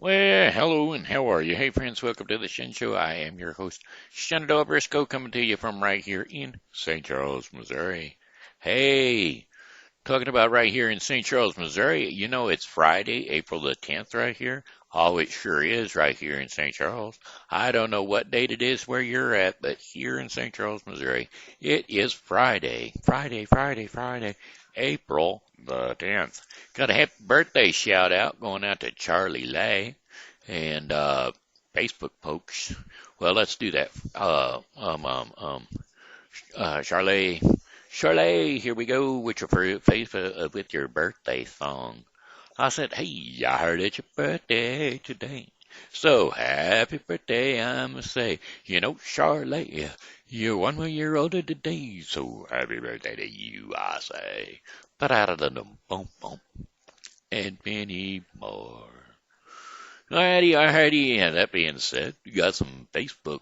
Well, hello and how are you? Hey, friends, welcome to the Shen Show. I am your host, Shenandoah Briscoe, coming to you from right here in St. Charles, Missouri. Hey, talking about right here in St. Charles, Missouri, you know it's Friday, April the 10th right here. Oh, it sure is right here in St. Charles. I don't know what date it is where you're at, but here in St. Charles, Missouri, it is Friday. Friday, April the 10th. Got a happy birthday shout out going out to Charlie Lay and Facebook folks. Well, let's do that. Charlie, Charlie, here we go with your with your birthday song. I said, hey, I heard it's your birthday today. So happy birthday, I must say. You know, Charlie, you're 1 more year older today. So happy birthday to you, I say. But out of the boom, boom, and many more. Alrighty. And that being said, you got some Facebook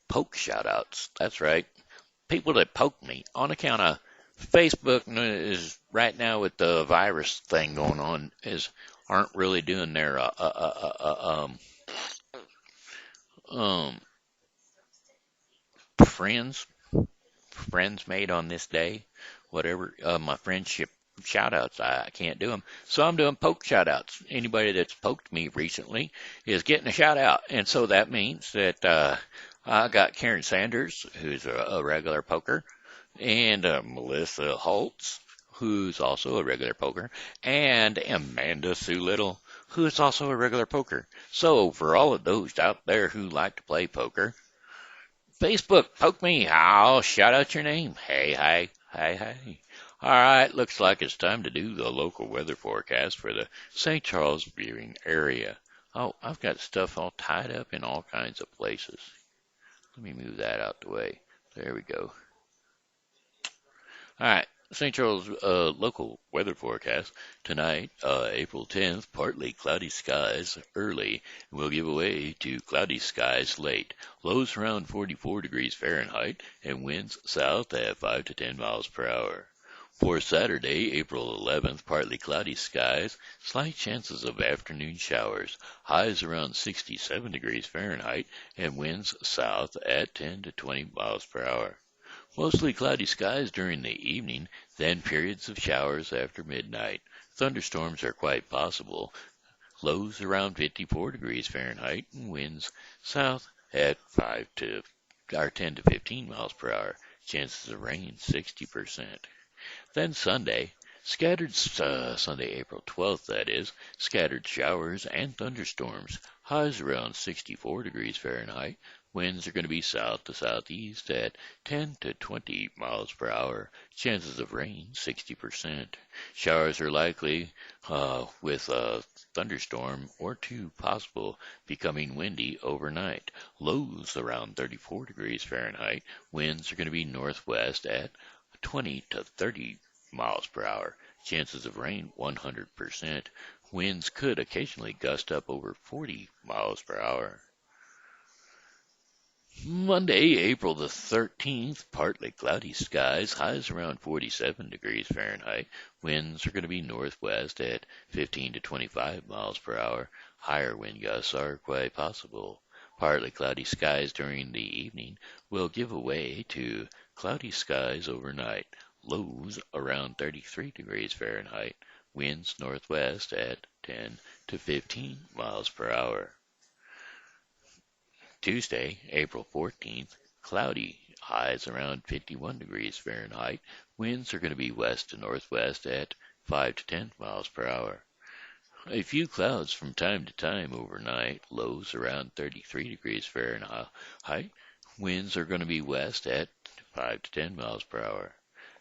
poke shout outs. That's right. People that poke me on account of Facebook is right now with the virus thing going on is aren't really doing their um friends friends made on this day, whatever my friendship shout outs. I can't do them. So I'm doing poke shout outs. Anybody that's poked me recently is getting a shout out. And so that means that I got Karen Sanders, who's a regular poker, and Melissa Holtz, who's also a regular poker, and Amanda Sue Little, who is also a regular poker. So for all of those out there who like to play poker, Facebook, poke me. I'll shout out your name. Hey. All right, looks like it's time to do the local weather forecast for the St. Charles viewing area. Oh, I've got stuff all tied up in all kinds of places. Let me move that out the way. There we go. All right, St. Charles local weather forecast. Tonight, April 10th, partly cloudy skies early. Will give way to cloudy skies late. Lows around 44 degrees Fahrenheit and winds south at 5 to 10 miles per hour. For Saturday, April 11th, partly cloudy skies, slight chances of afternoon showers, highs around 67 degrees Fahrenheit, and winds south at 10 to 20 miles per hour. Mostly cloudy skies during the evening, then periods of showers after midnight. Thunderstorms are quite possible. Lows around 54 degrees Fahrenheit and winds south at 10 to 15 miles per hour. Chances of rain 60%. Then Sunday, April 12th, that is, scattered showers and thunderstorms. Highs around 64 degrees Fahrenheit. Winds are going to be south to southeast at 10 to 20 miles per hour. Chances of rain 60%. Showers are likely with a thunderstorm or two possible, becoming windy overnight. Lows around 34 degrees Fahrenheit. Winds are going to be northwest at 20 to 30 miles per hour. Chances of rain 100%. Winds could occasionally gust up over 40 miles per hour. Monday, April the 13th, partly cloudy skies, highs around 47 degrees Fahrenheit. Winds are going to be northwest at 15 to 25 miles per hour. Higher wind gusts are quite possible. Partly cloudy skies during the evening will give way to cloudy skies overnight. Lows around 33 degrees Fahrenheit. Winds northwest at 10 to 15 miles per hour. Tuesday, April 14th, cloudy. Highs around 51 degrees Fahrenheit. Winds are going to be west to northwest at 5 to 10 miles per hour. A few clouds from time to time overnight. Lows around 33 degrees Fahrenheit. Winds are going to be west at 5 to 10 miles per hour.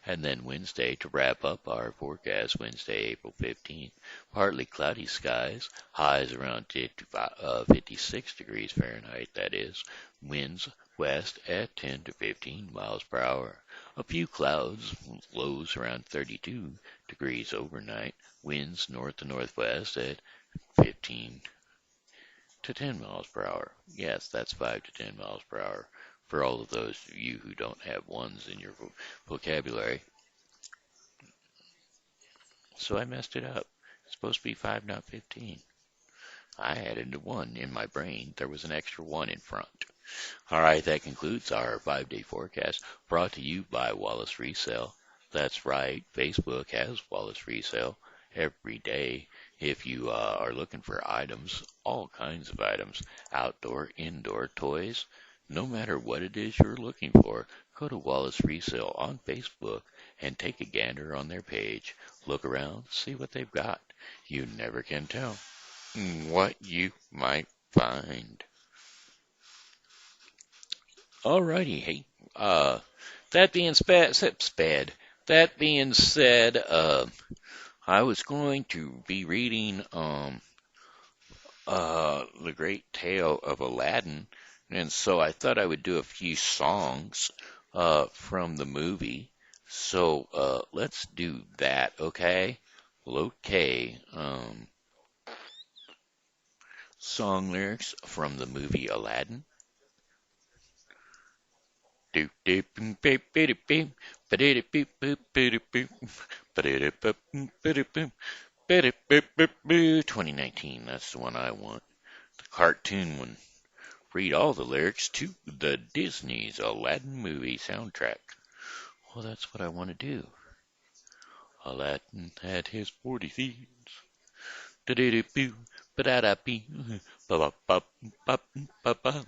And then Wednesday, to wrap up our forecast, Wednesday, April 15th, partly cloudy skies, highs around 56 degrees Fahrenheit, that is, winds west at 10 to 15 miles per hour. A few clouds, lows around 32 degrees overnight, winds north to northwest at 15 to 10 miles per hour. Yes, that's 5 to 10 miles per hour. For all of those of you who don't have ones in your vocabulary. So I messed it up. It's supposed to be 5, not 15. I added a 1 in my brain. There was an extra 1 in front. All right, that concludes our 5-day forecast brought to you by Wallace Resale. That's right, Facebook has Wallace Resale every day. If you are looking for items, all kinds of items, outdoor, indoor toys, no matter what it is you're looking for, go to Wallace Resale on Facebook and take a gander on their page. Look around, see what they've got. You never can tell what you might find. Alrighty, hey, that being that being said, I was going to be reading, The Great Tale of Aladdin, and so I thought I would do a few songs, from the movie. So, let's do that, okay? Well, okay, song lyrics from the movie Aladdin. Do do boom beep beep beep ba-dee beep boop beep boop ba-dee boop beep boop beep beep boop 2019, that's the one I want. The cartoon one. Read all the lyrics to the Disney's Aladdin movie soundtrack. Well, that's what I want to do. Aladdin had his 40 thieves. Da-dee boo ba-da-da-bee ba-ba-ba-ba-ba-ba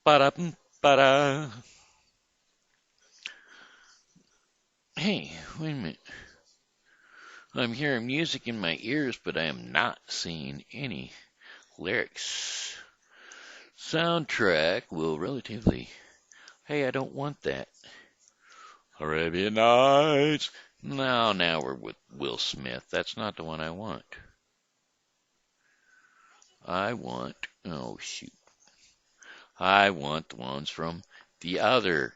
ba-da-ba-da. Hey, wait a minute. I'm hearing music in my ears, but I am not seeing any lyrics. Soundtrack will relatively. Hey, I don't want that. Arabian Nights. No, now we're with Will Smith. That's not the one I want. I want. Oh, shoot. I want the ones from the other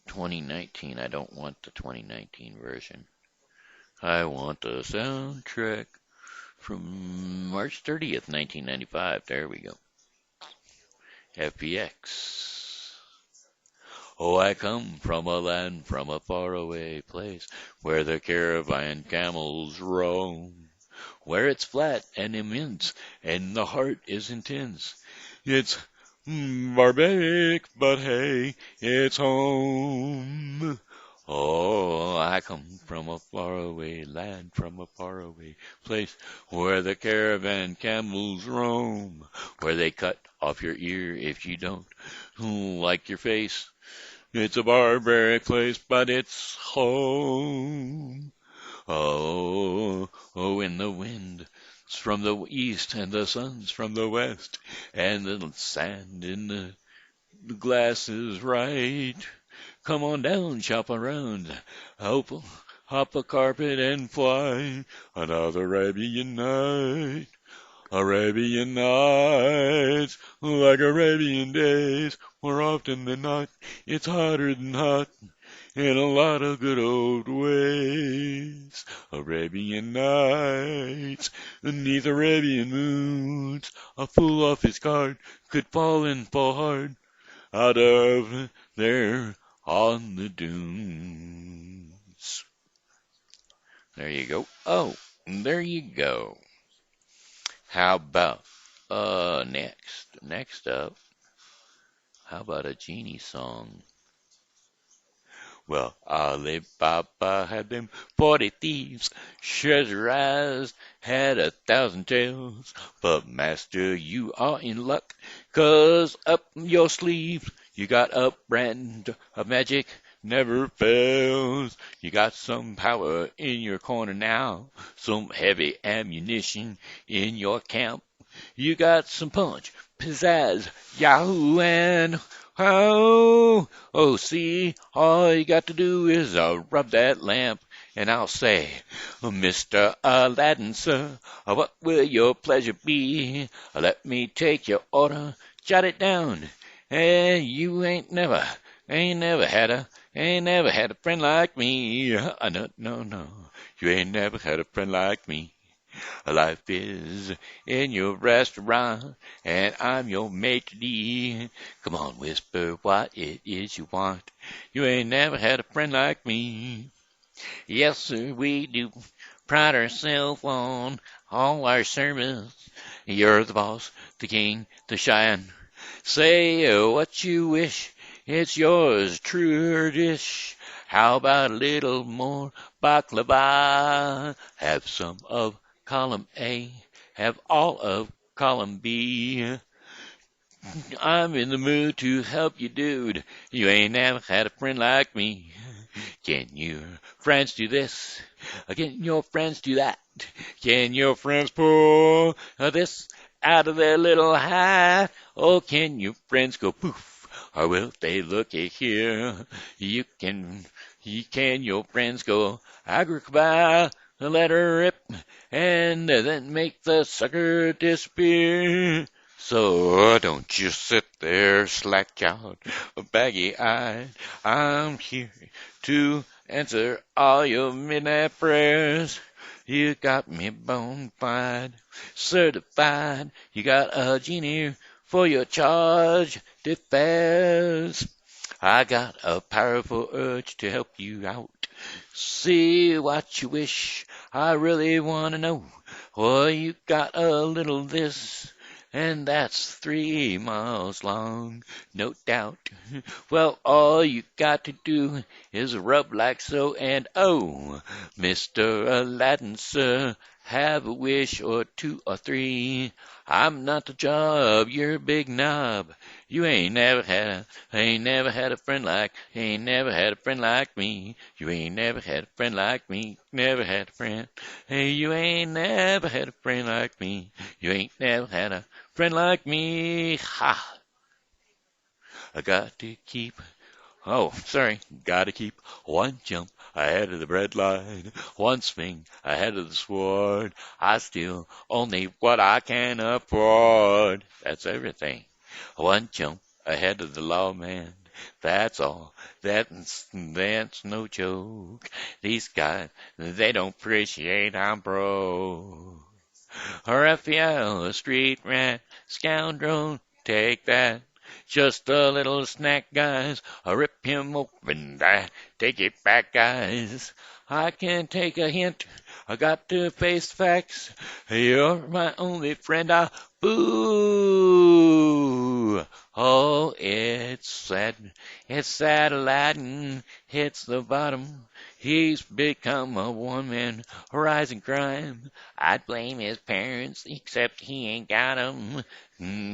2019. I don't want the 2019 version. I want the soundtrack from March 30th, 1995. There we go. FPX. Oh, I come from a land, from a faraway place, where the caravan camels roam, where it's flat and immense, and the heart is intense. It's barbaric, but hey, it's home. Oh, I come from a faraway land, from a faraway place, where the caravan camels roam, where they cut off your ear if you don't like your face. It's a barbaric place, but it's home. Oh, oh, in the wind. It's from the east and the sun's from the west, and the sand in the glass is right. Come on down, shop around, hop a carpet and fly. Another Arabian night, Arabian nights, like Arabian days. More often than not, it's hotter than hot in a lot of good old ways. Arabian nights, beneath Arabian moons, a fool off his guard could fall and fall hard out of there on the dunes. There you go. Oh, there you go. How about next up, how about a genie song? Well, Ali Baba had them 40 thieves, treasure eyes had 1,000 tails. But master, you are in luck, 'cause up your sleeve you got a brand of magic never fails. You got some power in your corner now, some heavy ammunition in your camp. You got some punch, pizzazz, yahoo, and oh, see, all you got to do is rub that lamp, and I'll say, Mr. Aladdin, sir, what will your pleasure be? Let me take your order, jot it down. And you ain't never had a friend like me. No, you ain't never had a friend like me. Life is in your restaurant, and I'm your maitre d'. Come on, whisper what it is you want. You ain't never had a friend like me. Yes, sir, we do. pride ourselves on all our service. You're the boss, the king, the Cheyenne. Say what you wish, it's yours, true dish. How about a little more baklava? Have some of column A, have all of column B. I'm in the mood to help you, dude. You ain't never had a friend like me. Can your friends do this? Can your friends do that? Can your friends pull this out of their little hat? Oh, can your friends go poof? Or will they look at here? Can your friends go agricaba, let her rip, and then make the sucker disappear? So don't you sit there slack-jawed, baggy-eyed. I'm here to answer all your midnight prayers. You got me bona fide, certified. You got a genie for your charge defense. I got a powerful urge to help you out. See what you wish. I really want to know. Well, you got a little this, and that's 3 miles long, no doubt. Well, all you got to do is rub like so, and oh, Mr. Aladdin, sir, have a wish or 2 or 3. I'm not the job, you're a big knob. You ain't never had a friend like, ain't never had a friend like me. You ain't never had a friend like me, never had a friend. Hey, you ain't never had a friend like me. You ain't never had a friend like me. Ha! I got to keep gotta keep one jump ahead of the bread line, one swing ahead of the sword. I steal only what I can afford. That's everything. One jump ahead of the lawman. That's all. That's no joke. These guys, they don't appreciate I'm broke. Raphael, a street rat, scoundrel, take that. Just a little snack, guys. I rip him open. Take it back, guys. I can't take a hint. I got to face facts. You're my only friend. Boo. Oh, it's sad. It's sad Aladdin hits the bottom. He's become a one-man rising crime. I'd blame his parents, except he ain't got 'em.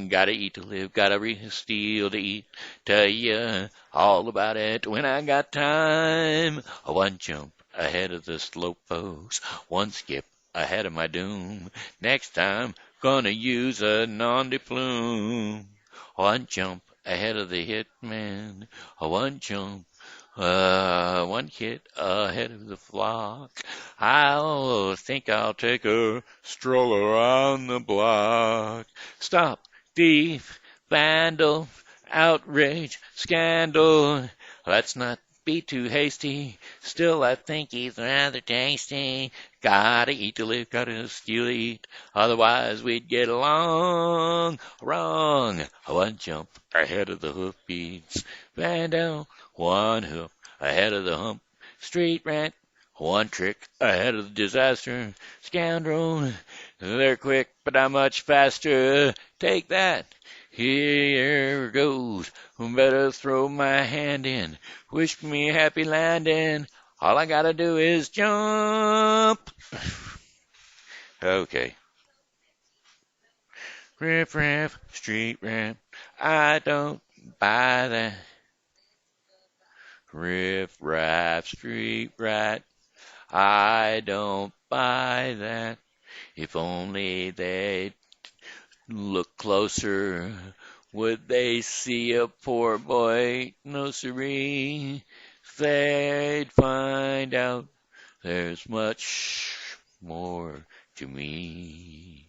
Gotta eat to live, gotta steal to eat. Tell ya all about it when I got time. One jump ahead of the slope folks, one skip ahead of my doom. Next time, gonna use a non-de-plume. One jump ahead of the hitman, one jump. One hit ahead of the flock. I'll think I'll take a stroll around the block. Stop, thief, vandal, outrage, scandal. Let's not be too hasty. Still, I think he's rather tasty. Gotta eat to live, gotta steal to eat. Otherwise, we'd get along. Wrong. One jump ahead of the hoofbeats. Vandal, one hoof ahead of the hump. Street rat, one trick ahead of the disaster. Scoundrel, they're quick, but I'm much faster. Take that. Here goes. Better throw my hand in. Wish me a happy landing. All I gotta do is jump. Okay. Riff raff, street rat. I don't buy that. Riff raff, street rat. I don't buy that. If only they'd look closer, would they see a poor boy? No siree. They'd find out there's much more to me.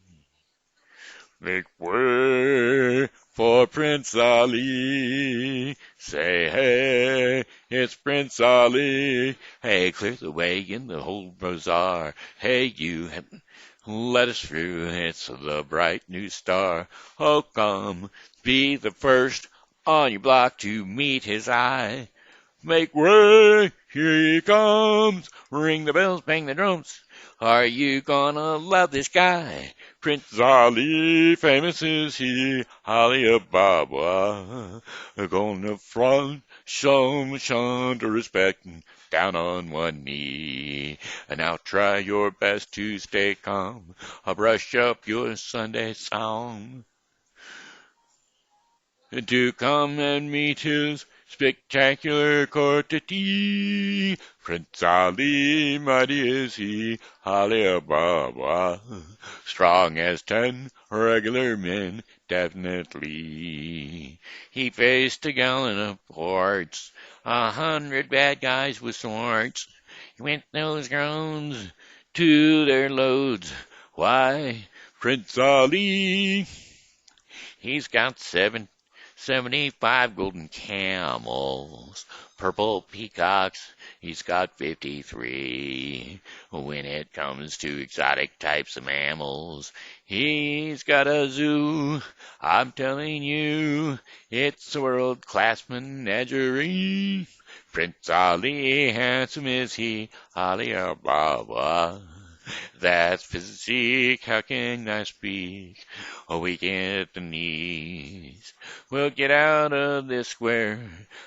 Make way for Prince Ali. Say, hey, it's Prince Ali. Hey, clear the way in the whole bazaar. Hey, you, let us through. It's the bright new star. Oh, come, be the first on your block to meet his eye. Make way, here he comes. Ring the bells, bang the drums. Are you gonna love this guy? Prince Ali, famous is he, Ali Baba. Gonna front, show him to respect, down on one knee. And now try your best to stay calm. I'll brush up your Sunday song. To come and meet his spectacular court at tea. Prince Ali, mighty is he, Ali Baba, strong as 10 regular men, definitely. He faced a gallon of quarts, 100 bad guys with swords. He went those groans to their loads. Why, Prince Ali, he's got 75 golden camels, purple peacocks, he's got 53. When it comes to exotic types of mammals, he's got a zoo. I'm telling you, it's a world-class menagerie. Prince Ali, handsome is he, Ali Baba. That's physique, how can I speak? Weak at the knees. Well, get out of this square,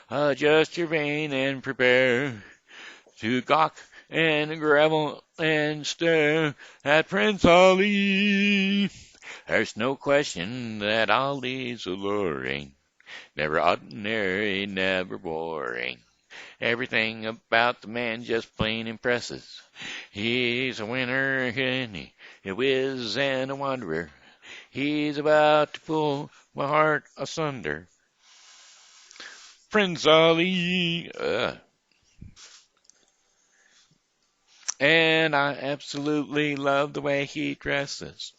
adjust your vein and prepare to gawk and gravel and stare at Prince Ali. There's no question that Ali's alluring, never ordinary, never boring. Everything about the man just plain impresses. He's a winner, and he a whiz and a wanderer. He's about to pull my heart asunder. Prince Ali, and I absolutely love the way he dresses.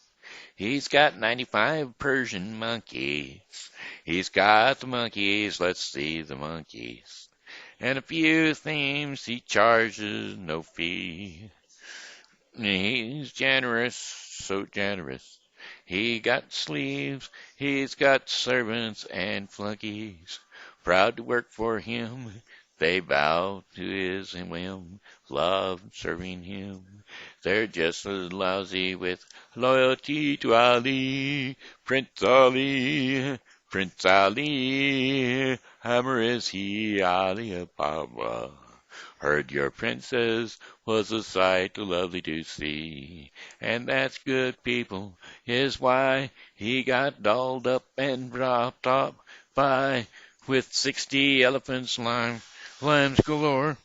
He's got 95 Persian monkeys. He's got the monkeys, let's see the monkeys. And a few themes he charges no fee. He's generous, so generous. He got sleeves, he's got servants and flunkies. Proud to work for him, they bow to his whim, love serving him. They're just as lousy with loyalty to Ali, Prince Ali, Prince Ali. Hammer is he, Ali Baba. Heard your princess was a sight too lovely to see, and that's good, people, is why he got dolled up and dropped off by with 60 elephants, lambs galore,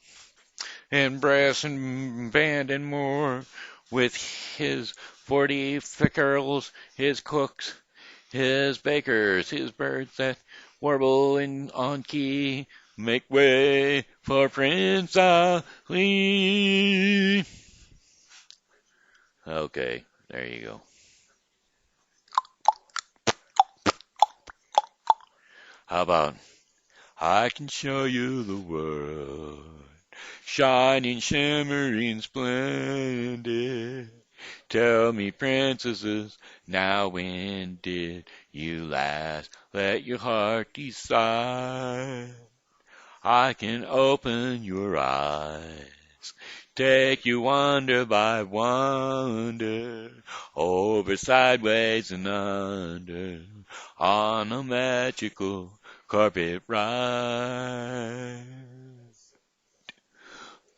and brass and band and more, with his 40 fickerels, his cooks, his bakers, his birds that warble on key. Make way for Prince Ali. Okay, there you go. How about I can show you the world, shining, shimmering, splendid. Tell me, princesses, now when did you last let your heart decide? I can open your eyes, take you wonder by wonder, over, sideways, and under, on a magical carpet ride.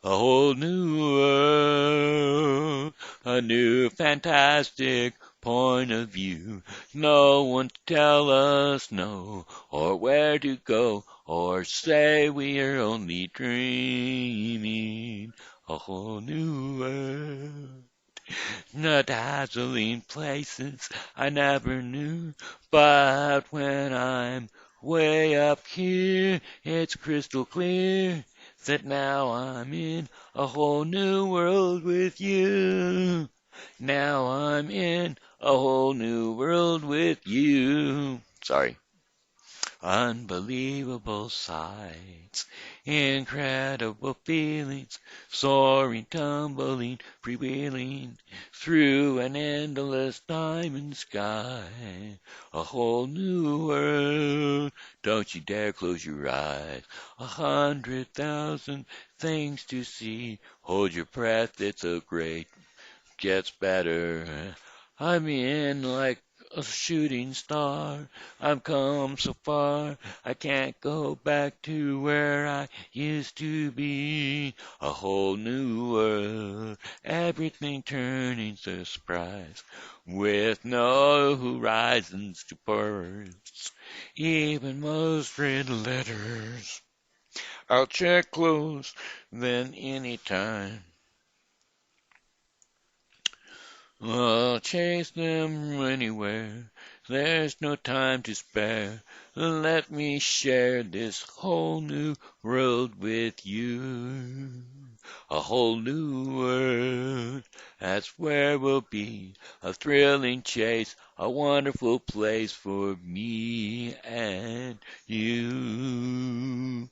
A whole new world, a new fantastic point of view. No one to tell us no, or where to go, or say we are only dreaming. A whole new world. No dazzling places I never knew, but when I'm way up here, it's crystal clear that now I'm in a whole new world with you. Now I'm in a whole new world with you. Sorry. Unbelievable sights, incredible feelings, soaring, tumbling, freewheeling through an endless diamond sky. A whole new world, don't you dare close your eyes. 100,000 things to see, hold your breath, it's a great, gets better. I'm in like a shooting star. I've come so far. I can't go back to where I used to be. A whole new world. Everything turning to surprise. With no horizons to burst. Even most red letters. I'll check close then anytime. I'll chase them anywhere. There's no time to spare. Let me share this whole new world with you. A whole new world. That's where we'll be. A thrilling chase. A wonderful place for me and you.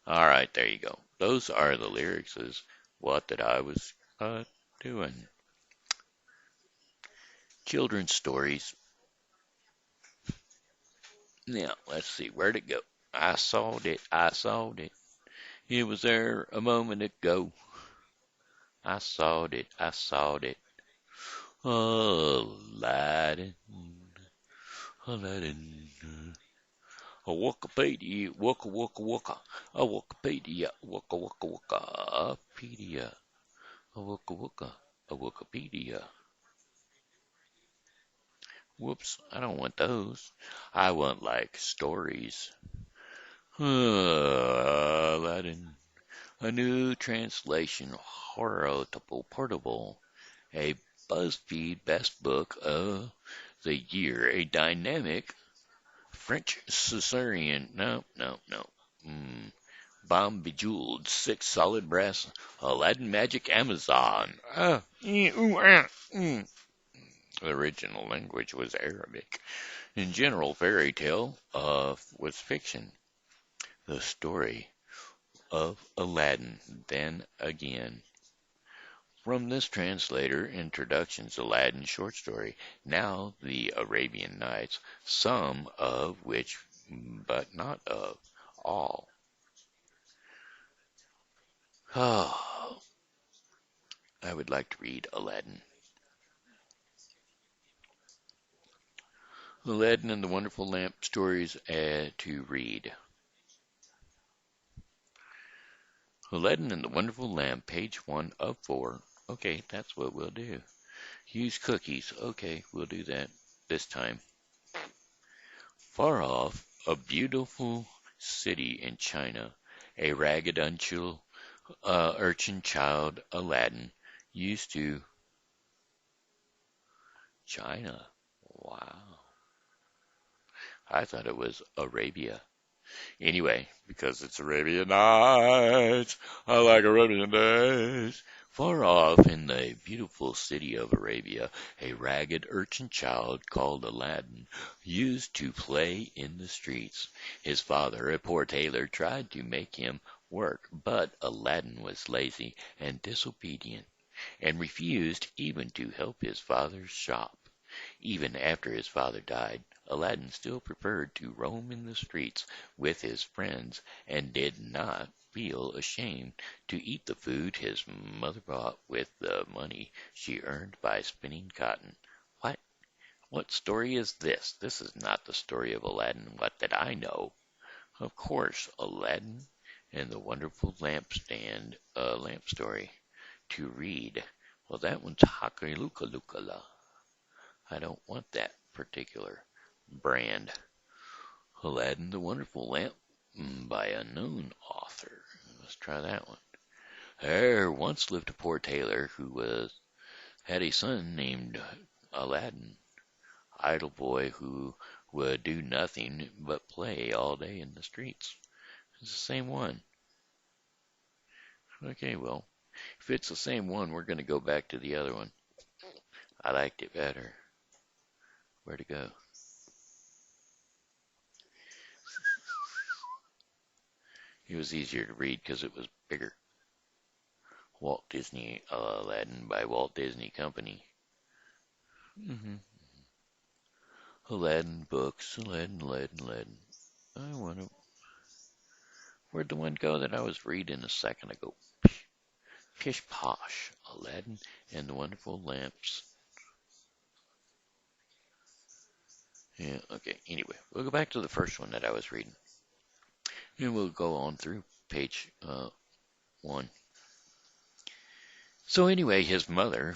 All right, there you go. Those are the lyrics. Is what that I was doing. Children's stories. Now, let's see, where'd it go? I saw it, I saw it. It was there a moment ago. I saw it, I saw it. Aladdin, Aladdin. A Wikipedia, waka, a Wikipedia, waka, pedia, a waka, a Wikipedia. Whoops, I don't want those. I want like stories. Aladdin. A new translation, horrible portable, a BuzzFeed best book of the year, a dynamic French Caesarean, no, bomb bejeweled, six solid brass, Aladdin magic Amazon. The original language was Arabic. In general, fairy tale was fiction. The story of Aladdin, then again. From this translator, introductions Aladdin short story, now the Arabian Nights, some of which, but not of all. Oh, I would like to read Aladdin. Aladdin and the Wonderful Lamp stories to read. Aladdin and the Wonderful Lamp, page 1 of 4. Okay, that's what we'll do. Use cookies. Okay, we'll do that this time. Far off, a beautiful city in China, a ragged urchin child, Aladdin, used to China. Wow. I thought it was Arabia. Anyway, because it's Arabian Nights, I like Arabian days. Far off in the beautiful city of Arabia, a ragged urchin child called Aladdin used to play in the streets. His father, a poor tailor, tried to make him work, but Aladdin was lazy and disobedient, and refused even to help his father's shop. Even after his father died, Aladdin still preferred to roam in the streets with his friends, and did not feel ashamed to eat the food his mother bought with the money she earned by spinning cotton. What? What story is this? This is not the story of Aladdin. What did I know? Of course, Aladdin and the Wonderful lamp story to read. Well, that one's Hakalukalukala. I don't want that particular brand. Aladdin the Wonderful Lamp by a known author. Let's try that one. There once lived a poor tailor who had a son named Aladdin, idle boy who would do nothing but play all day in the streets. It's the same one. Okay, well, if it's the same one, we're going to go back to the other one. I liked it better. Where'd it go? It was easier to read because it was bigger. Walt Disney Aladdin by Walt Disney Company. hmm Aladdin books, Aladdin. I want to. Where'd the one go that I was reading a second ago? Pish Posh, Aladdin and the Wonderful Lamps. Yeah, okay. Anyway, we'll go back to the first one that I was reading. And we'll go on through page 1. So anyway, his mother,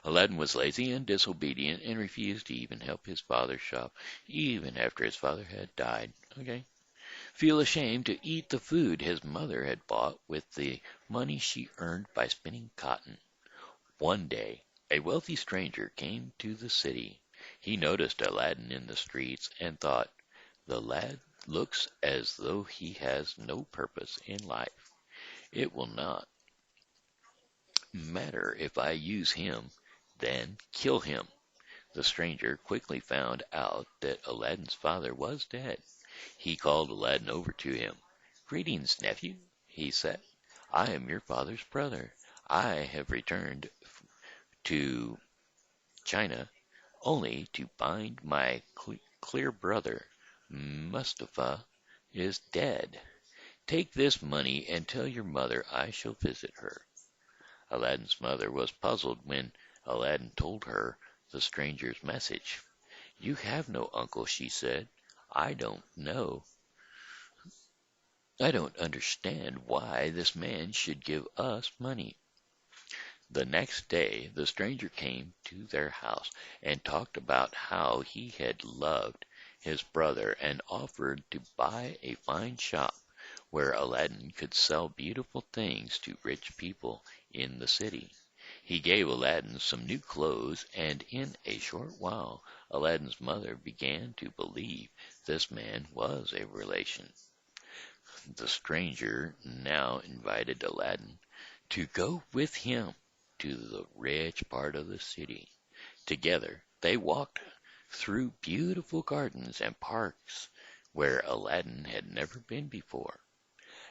Aladdin was lazy and disobedient and refused to even help his father shop, even after his father had died. Okay. Feel ashamed to eat the food his mother had bought with the money she earned by spinning cotton. One day, a wealthy stranger came to the city. He noticed Aladdin in the streets and thought, the lad looks as though he has no purpose in life. It will not matter if I use him, then kill him. The stranger quickly found out that Aladdin's father was dead. He called Aladdin over to him. Greetings, nephew, he said. I am your father's brother. I have returned to China only to find my clear brother, Mustafa, is dead. Take this money and tell your mother I shall visit her. Aladdin's mother was puzzled when Aladdin told her the stranger's message. You have no uncle, she said. I don't know. I don't understand why this man should give us money. The next day the stranger came to their house and talked about how he had loved his brother and offered to buy a fine shop where Aladdin could sell beautiful things to rich people in the city. He gave Aladdin some new clothes, and in a short while Aladdin's mother began to believe this man was a relation. The stranger now invited Aladdin to go with him to the rich part of the city. Together they walked through beautiful gardens and parks where Aladdin had never been before.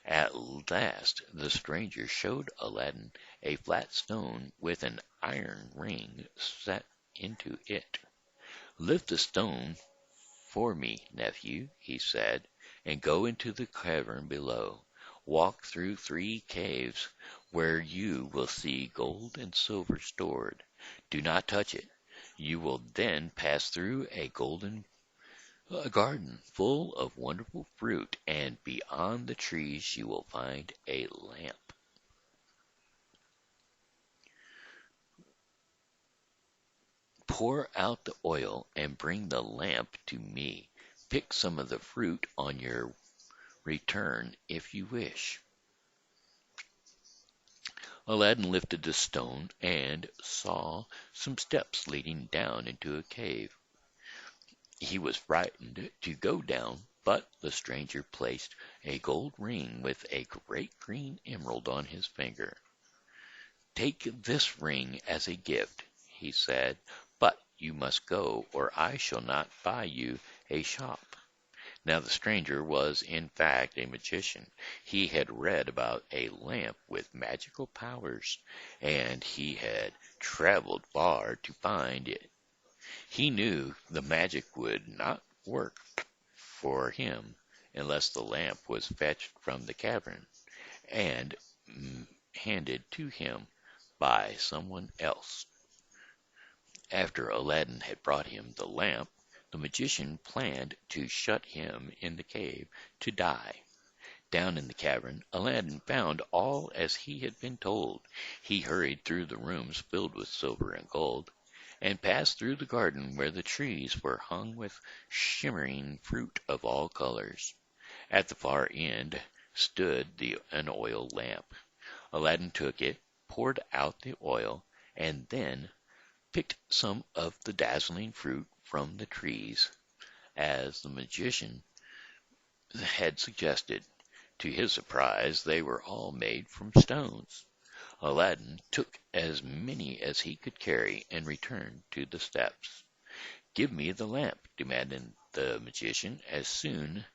At last the stranger showed Aladdin a flat stone with an iron ring set into it. Lift the stone for me, nephew, he said, and go into the cavern below. Walk through 3 caves where you will see gold and silver stored. Do not touch it. You will then pass through a golden garden full of wonderful fruit, and beyond the trees you will find a lamp. Pour out the oil and bring the lamp to me. Pick some of the fruit on your return if you wish. Aladdin lifted the stone and saw some steps leading down into a cave. He was frightened to go down, but the stranger placed a gold ring with a great green emerald on his finger. Take this ring as a gift, he said, but you must go, or I shall not buy you a shop. Now the stranger was in fact a magician. He had read about a lamp with magical powers, and he had traveled far to find it. He knew the magic would not work for him unless the lamp was fetched from the cavern and handed to him by someone else. After Aladdin had brought him the lamp, the magician planned to shut him in the cave to die. Down in the cavern, Aladdin found all as he had been told. He hurried through the rooms filled with silver and gold, and passed through the garden where the trees were hung with shimmering fruit of all colors. At the far end stood an oil lamp. Aladdin took it, poured out the oil, and then picked some of the dazzling fruit from the trees, as the magician had suggested. To his surprise, they were all made from stones. Aladdin took as many as he could carry and returned to the steps. Give me the lamp, demanded the magician, as soon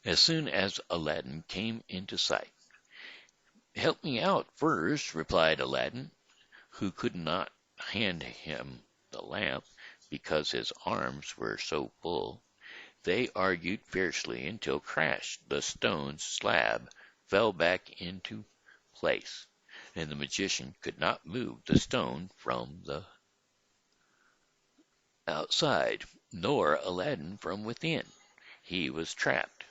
as soon as Aladdin came into sight. "Help me out first," replied Aladdin, who could not hand him the lamp because his arms were so full. They argued fiercely until crash the stone slab fell back into place, and the magician could not move the stone from the outside, nor Aladdin from within. He was trapped.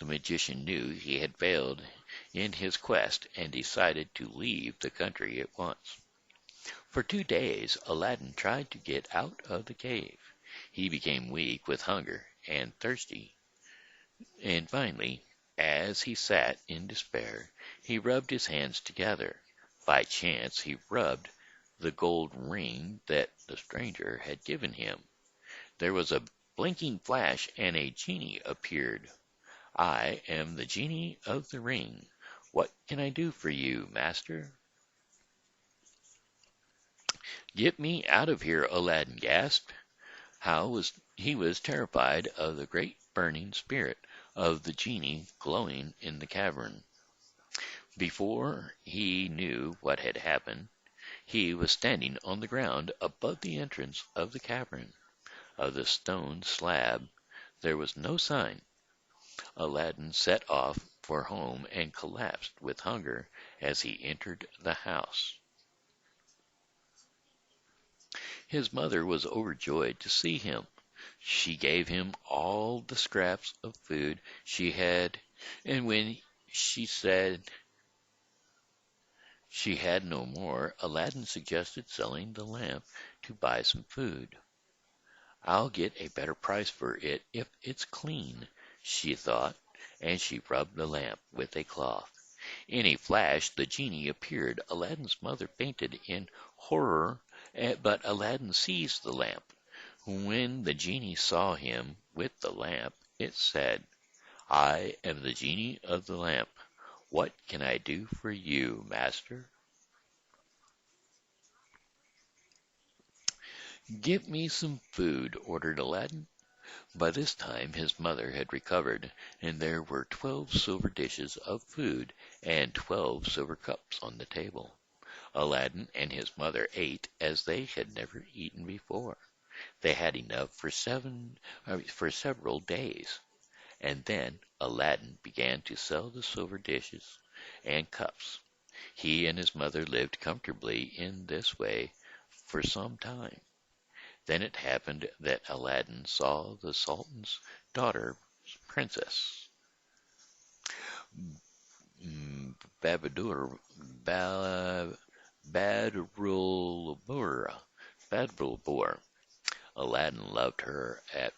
The magician knew he had failed in his quest and decided to leave the country at once. For 2 days Aladdin tried to get out of the cave. He became weak with hunger and thirsty, and finally, as he sat in despair, he rubbed his hands together. By chance he rubbed the gold ring that the stranger had given him. There was a blinking flash, and a genie appeared. "I am the genie of the ring. What can I do for you, master?" "Get me out of here," Aladdin gasped. He was terrified of the great burning spirit of the genie glowing in the cavern. Before he knew what had happened, he was standing on the ground above the entrance of the cavern. Of the stone slab there was no sign. Aladdin set off for home and collapsed with hunger as he entered the house. His mother was overjoyed to see him. She gave him all the scraps of food she had, and when she said she had no more, Aladdin suggested selling the lamp to buy some food. "I'll get a better price for it if it's clean," she thought, and she rubbed the lamp with a cloth. In a flash the genie appeared. Aladdin's mother fainted in horror, but Aladdin seized the lamp. When the genie saw him with the lamp, it said, "I am the genie of the lamp. What can I do for you, master?" "Give me some food," ordered Aladdin. By this time his mother had recovered, and there were 12 silver dishes of food and 12 silver cups on the table. Aladdin and his mother ate as they had never eaten before. They had enough for several days, and then Aladdin began to sell the silver dishes and cups. He and his mother lived comfortably in this way for some time. Then it happened that Aladdin saw the Sultan's daughter, Princess Babadur, Ba- Badrulbur. Badrulbur. Aladdin loved her at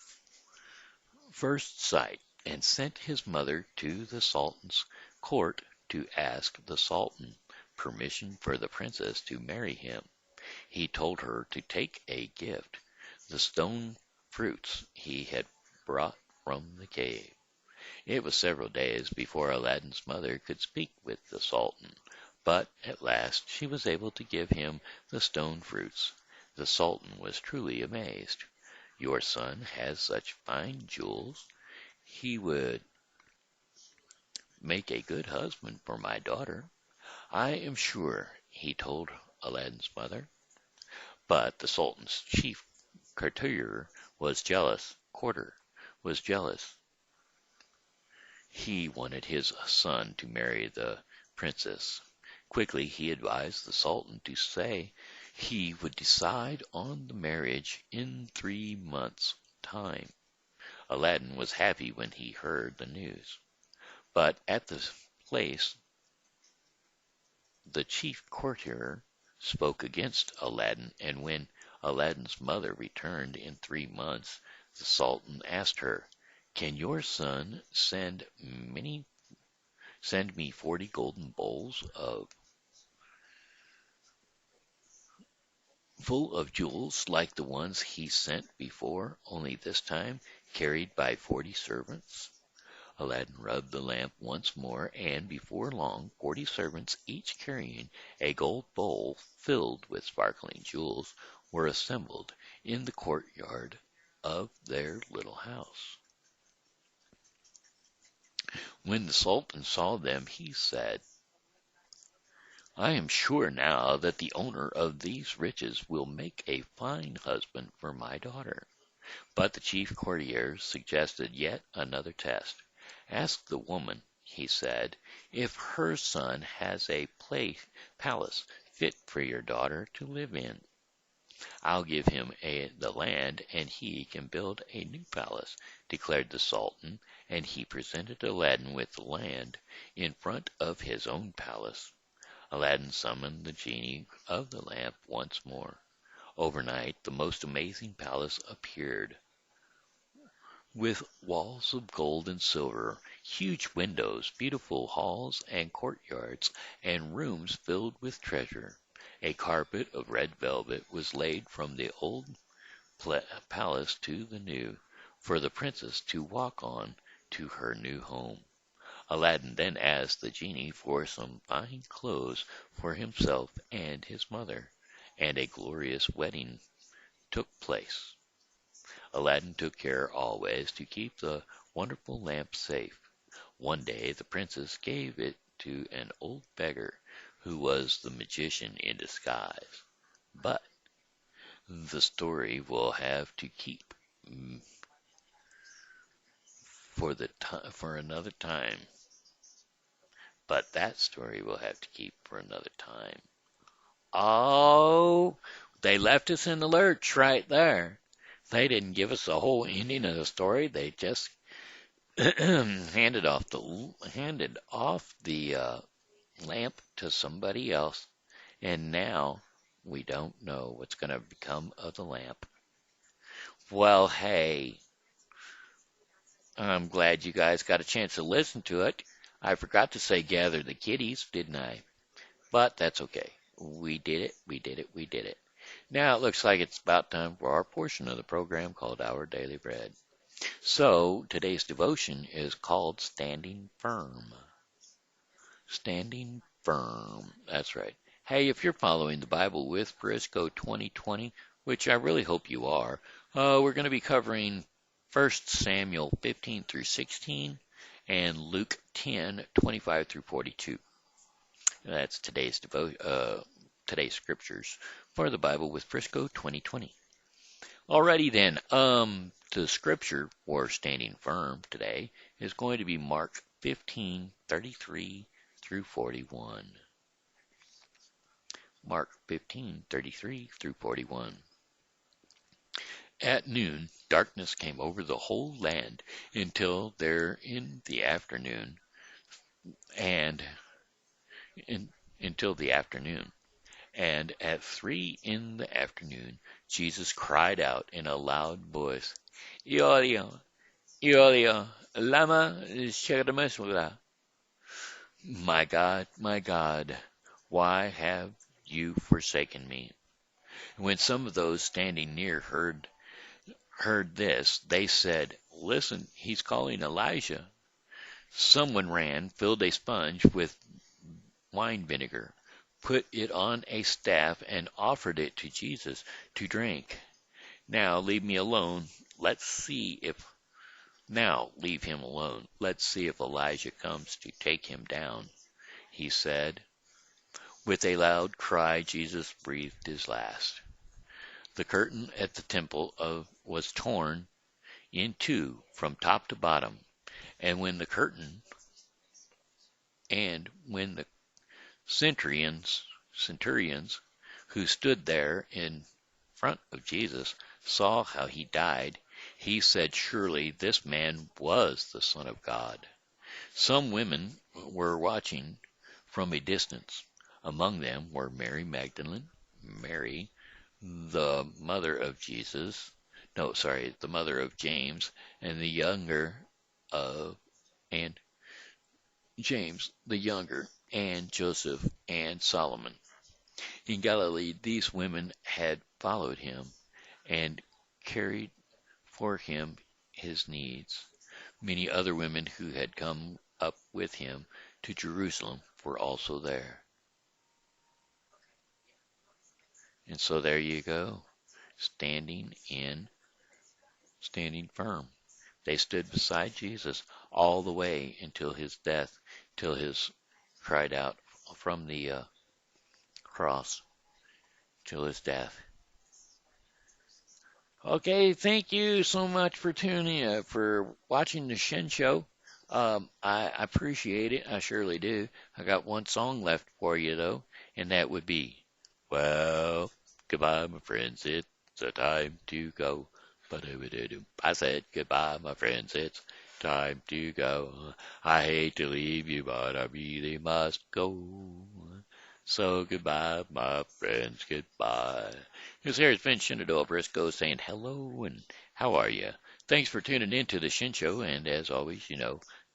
first sight, and sent his mother to the Sultan's court to ask the Sultan permission for the princess to marry him. He told her to take a gift, the stone fruits he had brought from the cave. It was several days before Aladdin's mother could speak with the Sultan, but at last she was able to give him the stone fruits. The Sultan was truly amazed. "Your son has such fine jewels. He would make a good husband for my daughter, I am sure," he told Aladdin's mother. But the Sultan's chief courtier was jealous. He wanted his son to marry the princess. Quickly he advised the Sultan to say he would decide on the marriage in 3 months' time. Aladdin was happy when he heard the news. But at the place the chief courtier spoke against Aladdin, and when Aladdin's mother returned in 3 months, the Sultan asked her, "Can your son send me 40 golden bowls full of jewels like the ones he sent before, only this time carried by 40 servants?" Aladdin rubbed the lamp once more, and before long 40 servants, each carrying a gold bowl filled with sparkling jewels, were assembled in the courtyard of their little house. When the Sultan saw them, he said, I am sure now that the owner of these riches will make a fine husband for my daughter. But the chief courtiers suggested yet another test. Ask the woman, he said, if her son has a palace fit for your daughter to live in. I'll give him the land, and he can build a new palace, declared the Sultan, and he presented Aladdin with the land in front of his own palace. Aladdin summoned the genie of the lamp once more. Overnight, the most amazing palace appeared, with walls of gold and silver, huge windows, beautiful halls and courtyards, and rooms filled with treasure. A carpet of red velvet was laid from the old palace to the new, for the princess to walk on to her new home. Aladdin then asked the genie for some fine clothes for himself and his mother, and a glorious wedding took place. Aladdin took care always to keep the wonderful lamp safe. One day the princess gave it to an old beggar who was the magician in disguise. But the story will have to keep for another time. But that story will have to keep for another time. Oh, they left us in the lurch right there. They didn't give us the whole ending of the story. They just handed off the lamp to somebody else, and now we don't know what's going to become of the lamp. Well, hey, I'm glad you guys got a chance to listen to it. I forgot to say gather the kitties, didn't I? But that's okay. We did it. We did it. We did it. Now it looks like it's about time for our portion of the program called Our Daily Bread. So today's devotion is called Standing Firm. Standing Firm. That's right. Hey, if you're following the Bible with Briscoe 2020, which I really hope you are, we're going to be covering 1 Samuel 15 through 16 and Luke 10:25 through 42. That's today's scriptures for the Bible with Briscoe 2020. Alrighty then, the scripture for standing firm today is going to be Mark 15:33 through 41. Mark 15:33 through 41. At noon, darkness came over the whole land until there in the afternoon, and until the afternoon. And at 3 in the afternoon, Jesus cried out in a loud voice, Eli, Eli, lama sabachthani? My God, why have you forsaken me? When some of those standing near heard this, they said, Listen, he's calling Elijah. Someone ran, filled a sponge with wine vinegar, put it on a staff, and offered it to Jesus to drink. Now leave him alone. Let's see if Elijah comes to take him down, he said. With a loud cry, Jesus breathed his last. The curtain at the temple was torn in two from top to bottom, and when the centurions who stood there in front of Jesus saw how he died, he said, Surely this man was the Son of God. Some women were watching from a distance. Among them were Mary Magdalene, Mary, the mother of James, and James the younger, and Joseph and Solomon. In Galilee, these women had followed him and carried for him his needs. Many other women who had come up with him to Jerusalem were also there. And so there you go, standing firm. They stood beside Jesus. all the way until his death, till his cried out from the cross, till his death. Okay, thank you so much for tuning in, for watching the Shen Show. I appreciate it. I surely do. I got one song left for you though, and that would be, well, goodbye, my friends. It's a time to go. Ba-do-ba-do-do. I said goodbye, my friends. It's time to go. I hate to leave you, but I really must go. So goodbye, my friends. Goodbye. This here has been Shenandoah Briscoe saying hello and how are you? Thanks for tuning in to the Shen Show, and as always,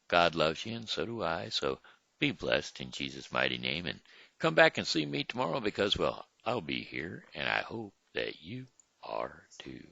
God loves you and so do I, so be blessed in Jesus' mighty name, and come back and see me tomorrow because, well, I'll be here, and I hope that you are too.